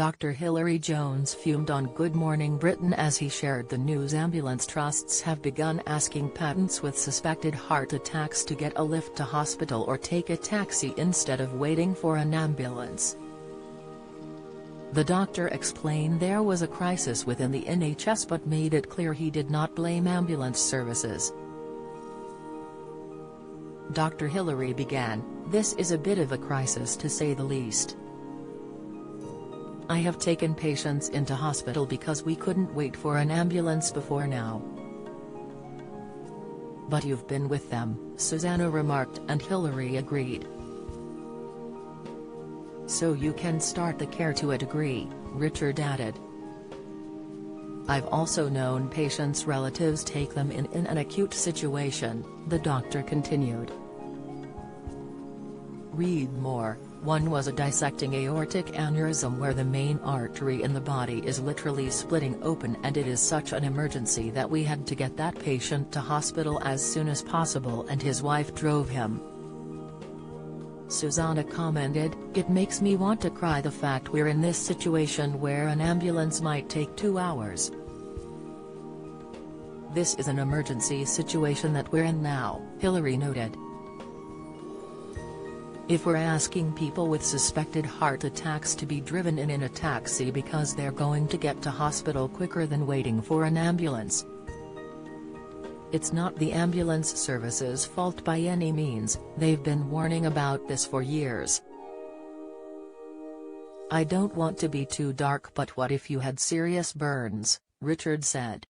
Dr. Hilary Jones fumed on Good Morning Britain as he shared the news ambulance trusts have begun asking patients with suspected heart attacks to get a lift to hospital or take a taxi instead of waiting for an ambulance. The doctor explained there was a crisis within the NHS but made it clear he did not blame ambulance services. Dr. Hilary began, "This is a bit of a crisis to say the least. I have taken patients into hospital because we couldn't wait for an ambulance before now." "But you've been with them," Susanna remarked, and Hilary agreed. "So you can start the care to a degree," Richard added. "I've also known patients' relatives take them in an acute situation," the doctor continued. Read more. One was a dissecting aortic aneurysm where the main artery in the body is literally splitting open, and it is such an emergency that we had to get that patient to hospital as soon as possible and his wife drove him." Susanna commented, "It makes me want to cry the fact we're in this situation where an ambulance might take 2 hours. This is an emergency situation that we're in now," Hilary noted. "If we're asking people with suspected heart attacks to be driven in a taxi because they're going to get to hospital quicker than waiting for an ambulance, it's not the ambulance service's fault by any means. They've been warning about this for years." "I don't want to be too dark, but what if you had serious burns?" Richard said.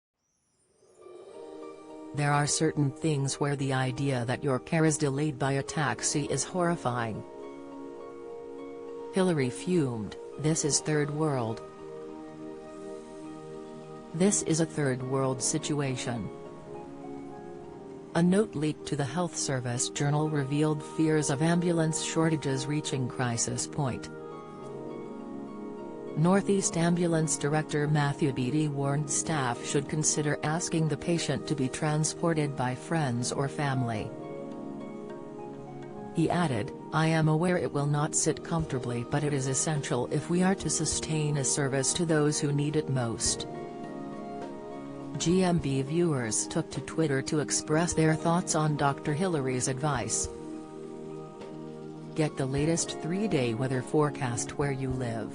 "There are certain things where the idea that your care is delayed by a taxi is horrifying." Hilary fumed, "This is third world. This is a third world situation." A note leaked to the Health Service Journal revealed fears of ambulance shortages reaching crisis point. Northeast Ambulance Director Matthew Beattie warned staff should consider asking the patient to be transported by friends or family. He added, "I am aware it will not sit comfortably, but it is essential if we are to sustain a service to those who need it most." GMB viewers took to Twitter to express their thoughts on Dr. Hilary's advice. Get the latest 3-day weather forecast where you live.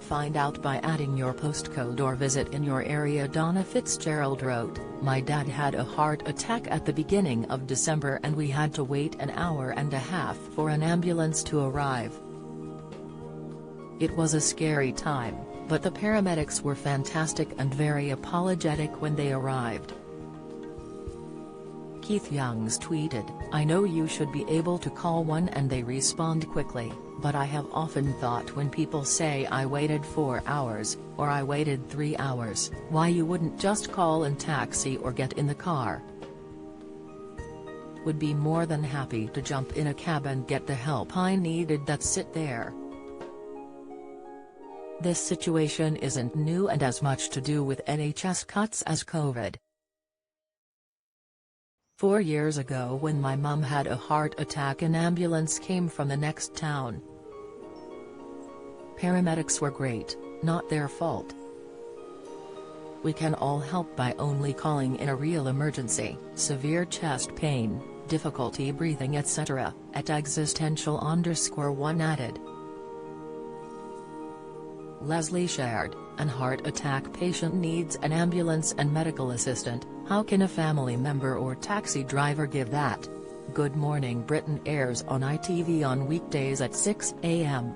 Find out by adding your postcode or visit in your area. Donna Fitzgerald wrote, "My dad had a heart attack at the beginning of December and we had to wait an hour and a half for an ambulance to arrive. It was a scary time, but the paramedics were fantastic and very apologetic when they arrived." Keith Youngs tweeted, "I know you should be able to call one and they respond quickly, but I have often thought when people say I waited 4 hours, or I waited 3 hours, why you wouldn't just call and taxi or get in the car. Would be more than happy to jump in a cab and get the help I needed. That's sit there." This situation isn't new and has much to do with NHS cuts as COVID. 4 years ago when my mum had a heart attack, an ambulance came from the next town. Paramedics were great, not their fault. We can all help by only calling in a real emergency, severe chest pain, difficulty breathing etc., at existential_1 added. Leslie shared, "An heart attack patient needs an ambulance and medical assistant. How can a family member or taxi driver give that?" Good Morning Britain airs on ITV on weekdays at 6 a.m.